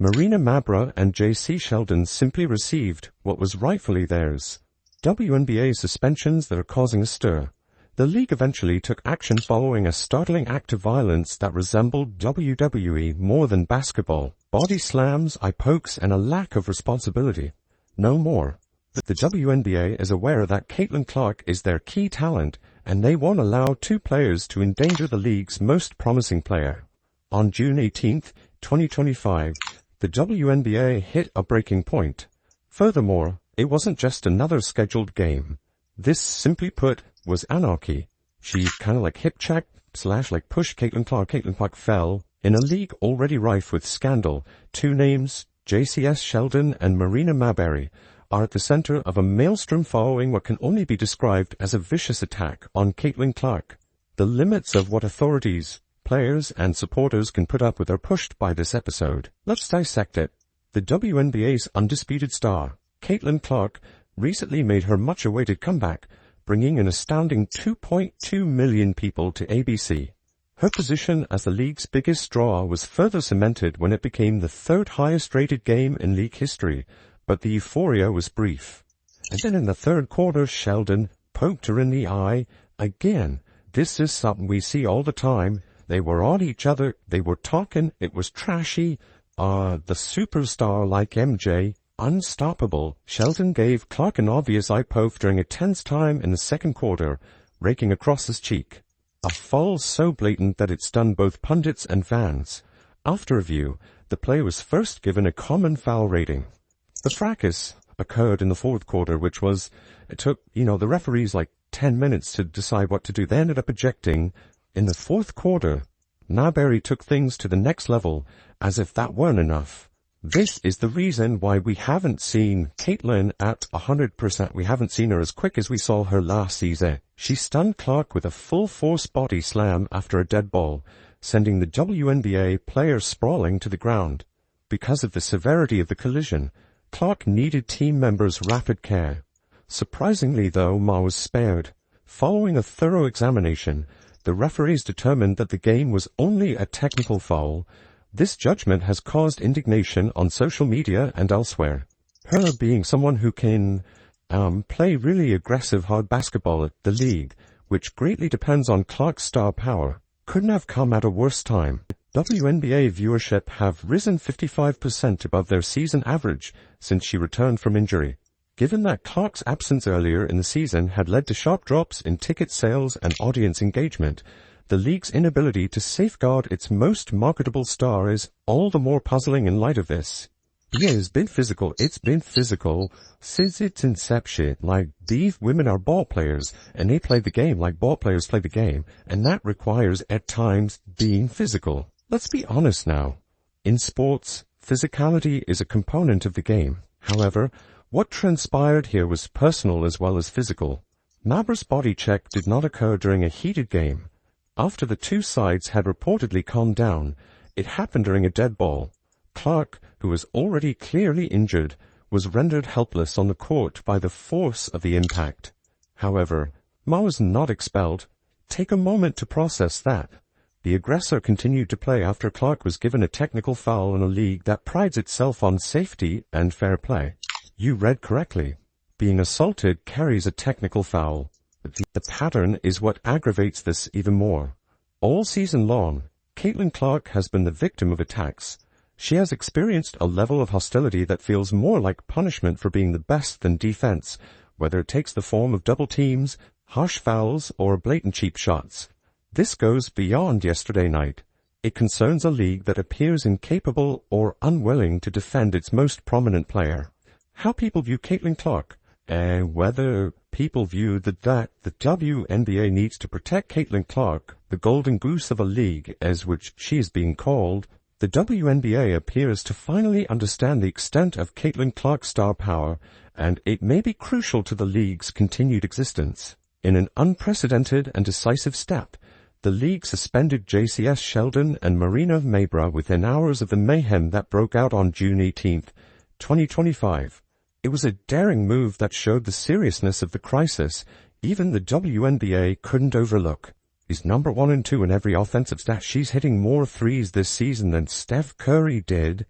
Marina Mabrey and Jacy Sheldon simply received what was rightfully theirs. WNBA suspensions that are causing a stir. The league eventually took action following a startling act of violence that resembled WWE more than basketball. Body slams, eye pokes, and a lack of responsibility. No more. The WNBA is aware that Caitlin Clark is their key talent, and they won't allow two players to endanger the league's most promising player. On June 18, 2025, the WNBA hit a breaking point. Furthermore, it wasn't just another scheduled game. This, simply put, was anarchy. She kinda like hip check / like push Caitlin Clark. Caitlin Clark fell in a league already rife with scandal. Two names, Jacy Sheldon and Marina Mabrey, are at the center of a maelstrom following what can only be described as a vicious attack on Caitlin Clark. The limits of what authorities, players, and supporters can put up with are pushed by this episode. Let's dissect it. The WNBA's undisputed star, Caitlin Clark, recently made her much-awaited comeback, bringing an astounding 2.2 million people to ABC. Her position as the league's biggest draw was further cemented when it became the third highest-rated game in league history, but the euphoria was brief. And then in the third quarter, Sheldon poked her in the eye again. This is something we see all the time. They were on each other, they were talking, it was trashy. The superstar like MJ, unstoppable. Sheldon gave Clark an obvious eye poke during a tense time in the second quarter, raking across his cheek. A foul so blatant that it stunned both pundits and fans. After review, the play was first given a common foul rating. The fracas occurred in the fourth quarter, it took, the referees like 10 minutes to decide what to do. They ended up ejecting. In the fourth quarter, Mabrey took things to the next level, as if that weren't enough. This is the reason why we haven't seen Caitlin at 100%. We haven't seen her as quick as we saw her last season. She stunned Clark with a full-force body slam after a dead ball, sending the WNBA player sprawling to the ground. Because of the severity of the collision, Clark needed team members' rapid care. Surprisingly, though, Ma was spared. Following a thorough examination, the referees determined that the game was only a technical foul. This judgment has caused indignation on social media and elsewhere. Her being someone who can play really aggressive hard basketball at the league, which greatly depends on Clark's star power, couldn't have come at a worse time. WNBA viewership have risen 55% above their season average since she returned from injury. Given that Clark's absence earlier in the season had led to sharp drops in ticket sales and audience engagement, the league's inability to safeguard its most marketable star is all the more puzzling in light of this. Yeah, it's been physical since its inception. Like, these women are ball players, and they play the game like ball players play the game, and that requires, at times, being physical. Let's be honest now. In sports, physicality is a component of the game. However, what transpired here was personal as well as physical. Mabrey's body check did not occur during a heated game. After the two sides had reportedly calmed down, it happened during a dead ball. Clark, who was already clearly injured, was rendered helpless on the court by the force of the impact. However, Ma was not expelled. Take a moment to process that. The aggressor continued to play after Clark was given a technical foul in a league that prides itself on safety and fair play. You read correctly. Being assaulted carries a technical foul. The pattern is what aggravates this even more. All season long, Caitlin Clark has been the victim of attacks. She has experienced a level of hostility that feels more like punishment for being the best than defense, whether it takes the form of double teams, harsh fouls, or blatant cheap shots. This goes beyond yesterday night. It concerns a league that appears incapable or unwilling to defend its most prominent player. How people view Caitlin Clark, and whether people view that the WNBA needs to protect Caitlin Clark, the golden goose of a league as which she is being called, the WNBA appears to finally understand the extent of Caitlin Clark's star power, and it may be crucial to the league's continued existence. In an unprecedented and decisive step, the league suspended Jacy Sheldon and Marina Mabrey within hours of the mayhem that broke out on June 18, 2025. It was a daring move that showed the seriousness of the crisis even the WNBA couldn't overlook. He's number 1 and 2 in every offensive stat. She's hitting more threes this season than Steph Curry did.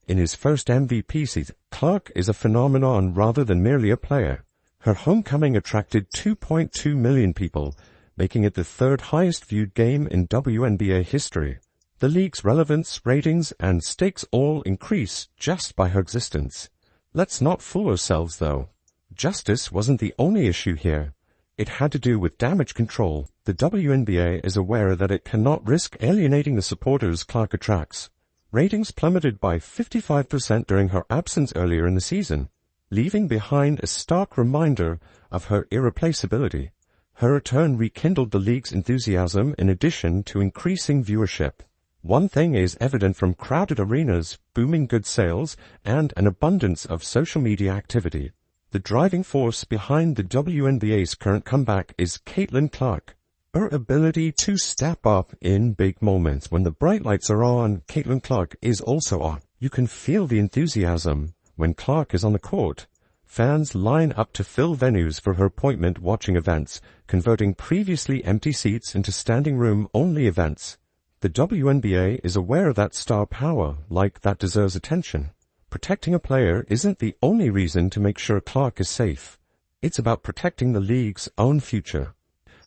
In his first MVP season, Clark is a phenomenon rather than merely a player. Her homecoming attracted 2.2 million people, making it the third highest viewed game in WNBA history. The league's relevance, ratings, and stakes all increase just by her existence. Let's not fool ourselves, though. Justice wasn't the only issue here. It had to do with damage control. The WNBA is aware that it cannot risk alienating the supporters Clark attracts. Ratings plummeted by 55% during her absence earlier in the season, leaving behind a stark reminder of her irreplaceability. Her return rekindled the league's enthusiasm in addition to increasing viewership. One thing is evident from crowded arenas, booming goods sales, and an abundance of social media activity. The driving force behind the WNBA's current comeback is Caitlin Clark. Her ability to step up in big moments. When the bright lights are on, Caitlin Clark is also on. You can feel the enthusiasm. When Clark is on the court, fans line up to fill venues for her appointment-watching events, converting previously empty seats into standing-room-only events. The WNBA is aware that star power, like that, deserves attention. Protecting a player isn't the only reason to make sure Clark is safe. It's about protecting the league's own future.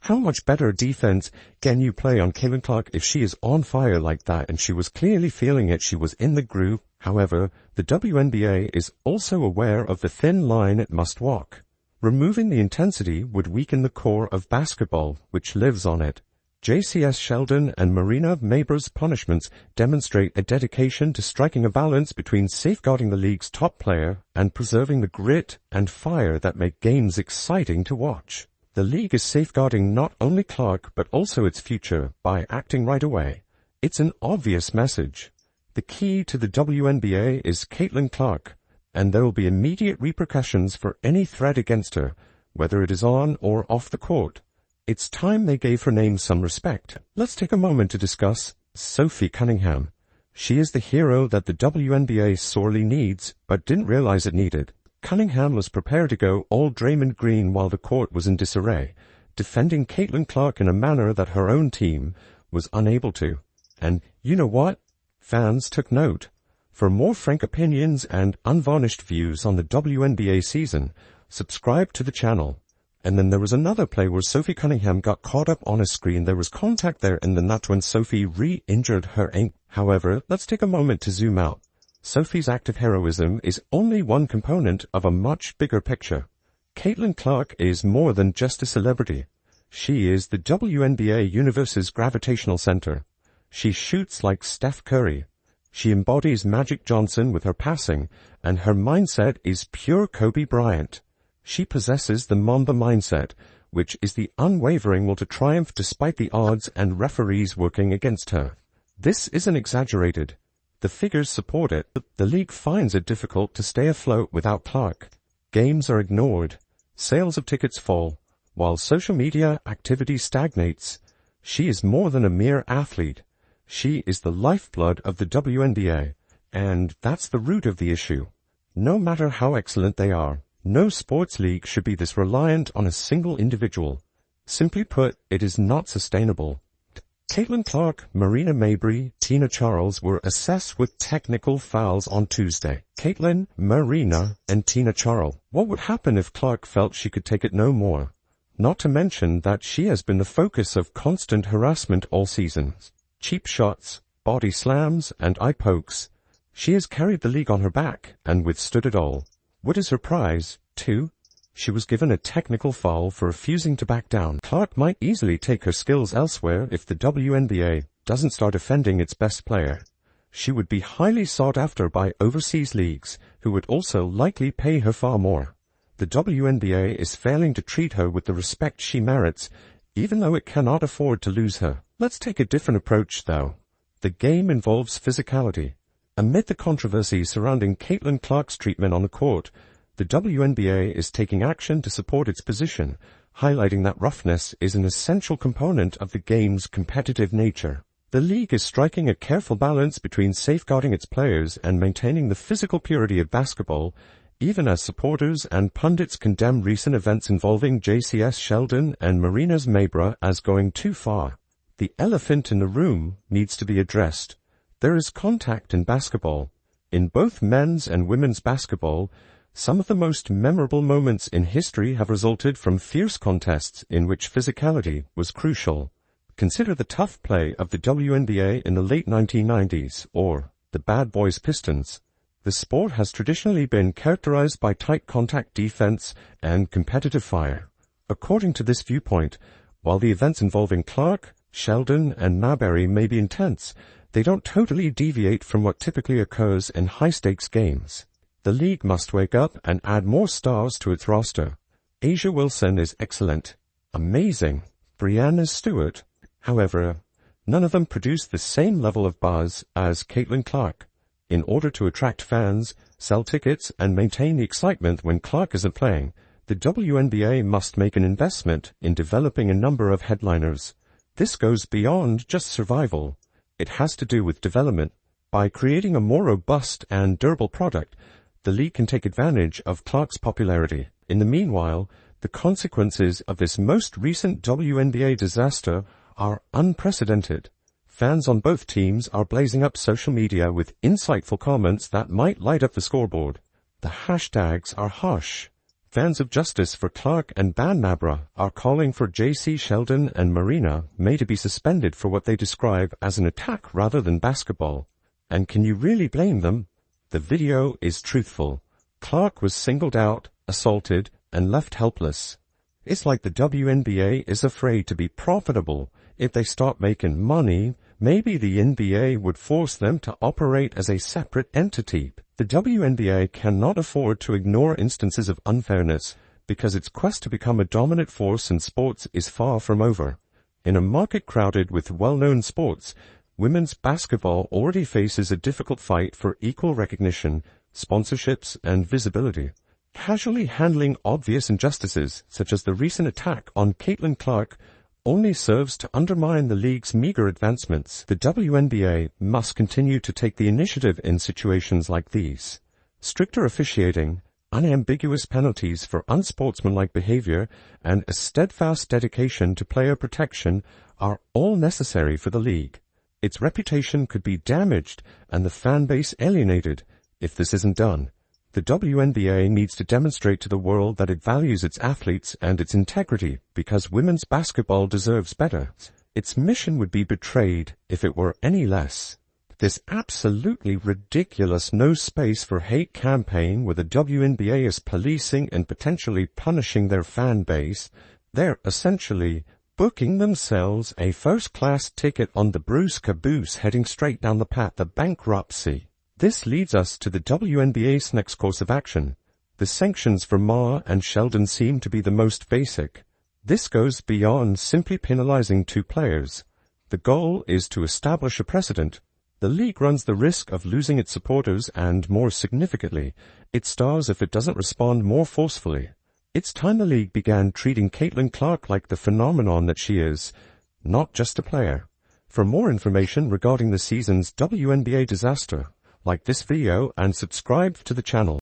How much better defense can you play on Caitlin Clark if she is on fire like that? And she was clearly feeling it. She was in the groove. However, the WNBA is also aware of the thin line it must walk. Removing the intensity would weaken the core of basketball, which lives on it. Jacy Sheldon and Marina Mabrey's punishments demonstrate a dedication to striking a balance between safeguarding the league's top player and preserving the grit and fire that make games exciting to watch. The league is safeguarding not only Clark but also its future by acting right away. It's an obvious message. The key to the WNBA is Caitlin Clark, and there will be immediate repercussions for any threat against her, whether it is on or off the court. It's time they gave her name some respect. Let's take a moment to discuss Sophie Cunningham. She is the hero that the WNBA sorely needs, but didn't realize it needed. Cunningham was prepared to go all Draymond Green while the court was in disarray, defending Caitlin Clark in a manner that her own team was unable to. And you know what? Fans took note. For more frank opinions and unvarnished views on the WNBA season, subscribe to the channel. And then there was another play where Sophie Cunningham got caught up on a screen. There was contact there, and then that's when Sophie re-injured her ankle. However, let's take a moment to zoom out. Sophie's act of heroism is only one component of a much bigger picture. Caitlin Clark is more than just a celebrity. She is the WNBA universe's gravitational center. She shoots like Steph Curry. She embodies Magic Johnson with her passing, and her mindset is pure Kobe Bryant. She possesses the Mamba mindset, which is the unwavering will to triumph despite the odds and referees working against her. This isn't exaggerated. The figures support it. The league finds it difficult to stay afloat without Clark. Games are ignored. Sales of tickets fall, while social media activity stagnates. She is more than a mere athlete. She is the lifeblood of the WNBA, and that's the root of the issue. No matter how excellent they are, no sports league should be this reliant on a single individual. Simply put, it is not sustainable. Caitlin Clark, Marina Mabrey, Tina Charles were assessed with technical fouls on Tuesday. Caitlin, Marina, and Tina Charles. What would happen if Clark felt she could take it no more? Not to mention that she has been the focus of constant harassment all season. Cheap shots, body slams, and eye pokes. She has carried the league on her back and withstood it all. What is her prize? 2. She was given a technical foul for refusing to back down. Clark might easily take her skills elsewhere if the WNBA doesn't start defending its best player. She would be highly sought after by overseas leagues, who would also likely pay her far more. The WNBA is failing to treat her with the respect she merits, even though it cannot afford to lose her. Let's take a different approach, though. The game involves physicality. Amid the controversy surrounding Caitlin Clark's treatment on the court, the WNBA is taking action to support its position, highlighting that roughness is an essential component of the game's competitive nature. The league is striking a careful balance between safeguarding its players and maintaining the physical purity of basketball, even as supporters and pundits condemn recent events involving Jacy Sheldon and Marina Mabrey as going too far. The elephant in the room needs to be addressed. There is contact in basketball. In both men's and women's basketball, some of the most memorable moments in history have resulted from fierce contests in which physicality was crucial. Consider the tough play of the WNBA in the late 1990s, or the Bad Boys Pistons. The sport has traditionally been characterized by tight contact defense and competitive fire. According to this viewpoint, while the events involving Clark, Sheldon, and Mabrey may be intense, they don't totally deviate from what typically occurs in high-stakes games. The league must wake up and add more stars to its roster. A'ja Wilson is excellent. Amazing. Breanna Stewart. However, none of them produce the same level of buzz as Caitlin Clark. In order to attract fans, sell tickets, and maintain the excitement when Clark isn't playing, the WNBA must make an investment in developing a number of headliners. This goes beyond just survival. It has to do with development. By creating a more robust and durable product, the league can take advantage of Clark's popularity. In the meanwhile, the consequences of this most recent WNBA disaster are unprecedented. Fans on both teams are blazing up social media with insightful comments that might light up the scoreboard. The hashtags are harsh. Fans of justice for Clark and Mabrey are calling for Jacy Sheldon and Marina Mabrey to be suspended for what they describe as an attack rather than basketball. And can you really blame them? The video is truthful. Clark was singled out, assaulted, and left helpless. It's like the WNBA is afraid to be profitable. If they start making money, maybe the NBA would force them to operate as a separate entity. The WNBA cannot afford to ignore instances of unfairness because its quest to become a dominant force in sports is far from over. In a market crowded with well-known sports, women's basketball already faces a difficult fight for equal recognition, sponsorships, and visibility. Casually handling obvious injustices, such as the recent attack on Caitlin Clark, only serves to undermine the league's meager advancements. The WNBA must continue to take the initiative in situations like these. Stricter officiating, unambiguous penalties for unsportsmanlike behavior, and a steadfast dedication to player protection are all necessary for the league. Its reputation could be damaged and the fan base alienated if this isn't done. The WNBA needs to demonstrate to the world that it values its athletes and its integrity because women's basketball deserves better. Its mission would be betrayed if it were any less. This absolutely ridiculous no space for hate campaign where the WNBA is policing and potentially punishing their fan base, they're essentially booking themselves a first-class ticket on the Bruce Caboose heading straight down the path of bankruptcy. This leads us to the WNBA's next course of action. The sanctions for Ma and Sheldon seem to be the most basic. This goes beyond simply penalizing two players. The goal is to establish a precedent. The league runs the risk of losing its supporters and, more significantly, its stars if it doesn't respond more forcefully. It's time the league began treating Caitlin Clark like the phenomenon that she is, not just a player. For more information regarding the season's WNBA disaster, like this video and subscribe to the channel.